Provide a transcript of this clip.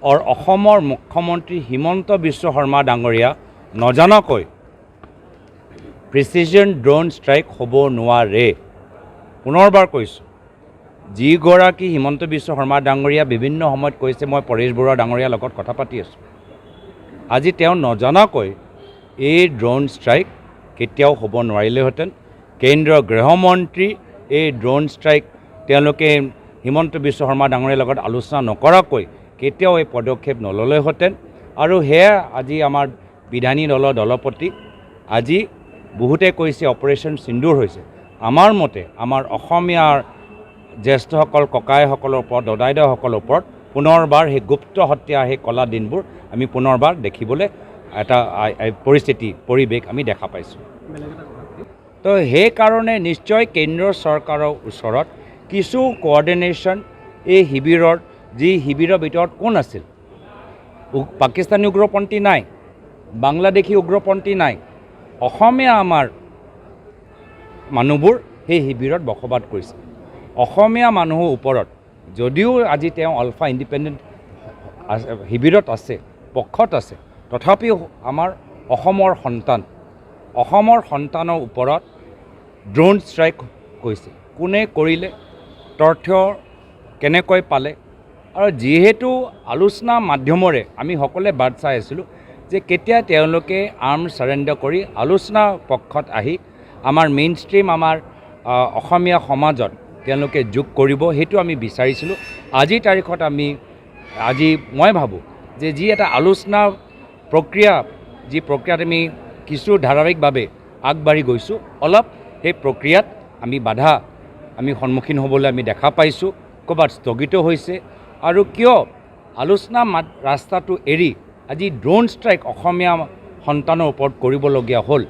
অসমৰ মুখ্যমন্ত্ৰী হিমন্ত বিশ্ব শৰ্মা ডাঙৰীয়া নজনাকৈ প্ৰিচিজন ড্ৰোন ষ্ট্ৰাইক হ'ব নোৱাৰে। পুনৰবাৰ কৈছোঁ, যিগৰাকী হিমন্ত বিশ্ব শৰ্মা ডাঙৰীয়া বিভিন্ন সময়ত কৈছে, মই পৰেশ বৰুৱা ডাঙৰীয়াৰ লগত কথা পাতি আছোঁ, আজি তেওঁ নজনাকৈ এই ড্ৰোন ষ্ট্ৰাইক কেতিয়াও হ'ব নোৱাৰিলেহেঁতেন। কেন্দ্ৰীয় গৃহমন্ত্ৰী এই ড্ৰোন ষ্ট্ৰাইক তেওঁলোকে হিমন্ত বিশ্ব শৰ্মা ডাঙৰীয়াৰ লগত আলোচনা নকৰাকৈ কেতিয়াও এই পদক্ষেপ নল'লেহেঁতেন। আৰু সেয়া আজি আমাৰ বিধায়িনী দলৰ দলপতি আজি বহুতে কৈছে অপাৰেশ্যন সিন্দুৰ হৈছে। আমাৰ মতে আমাৰ অসমীয়াৰ জ্যেষ্ঠসকল ককাইসকলৰ ওপৰত, দদাইদেউসকলৰ ওপৰত পুনৰবাৰ সেই গুপ্ত হত্যা, সেই কলা দিনবোৰ আমি পুনৰবাৰ দেখিবলৈ এটা পৰিৱেশ আমি দেখা পাইছোঁ। তো সেইকাৰণে নিশ্চয় কেন্দ্ৰীয় চৰকাৰৰ ওচৰত কিছু কোঅৰ্ডিনেশ্যন এই শিবিৰৰ, যি শিবিৰৰ ভিতৰত কোন আছিল, পাকিস্তানী উগ্ৰপন্থী নাই, বাংলাদেশী উগ্ৰপন্থী নাই, অসমীয়া আমাৰ মানুহবোৰ সেই শিবিৰত বসবাস কৰিছে। অসমীয়া মানুহৰ ওপৰত যদিও আজি তেওঁ আলফা ইণ্ডিপেণ্ডেণ্ট শিবিৰত আছে, পক্ষত আছে, তথাপিও আমাৰ অসমৰ সন্তানৰ ওপৰত ড্ৰোন ষ্ট্ৰাইক কৰিছে। কোনে কৰিলে, তথ্য কেনেকৈ পালে, আৰু যিহেতু আলোচনা মাধ্যমেৰে আমি সকলোৱে বাট চাই আছিলোঁ যে কেতিয়া তেওঁলোকে আৰ্ম চাৰেণ্ডাৰ কৰি আলোচনা পক্ষত আহি আমাৰ মেইন ষ্ট্ৰীম, আমাৰ অসমীয়া সমাজত তেওঁলোকে যোগ কৰিব, সেইটো আমি বিচাৰিছিলোঁ। আজিৰ তাৰিখত মই ভাবোঁ যে যি এটা আলোচনা প্ৰক্ৰিয়া, যি প্ৰক্ৰিয়াত আমি কিছু ধাৰাবাহিকভাৱে আগবাঢ়ি গৈছোঁ, অলপ সেই প্ৰক্ৰিয়াত বাধা সন্মুখীন হ'বলৈ আমি দেখা পাইছোঁ, ক'ৰবাত স্থগিত হৈছে। আৰু কিয় আলোচনা ৰাস্তাটো এৰি আজি ড্ৰোন ষ্ট্ৰাইক অসমীয়া সন্তানৰ ওপৰত কৰিবলগীয়া হ'ল,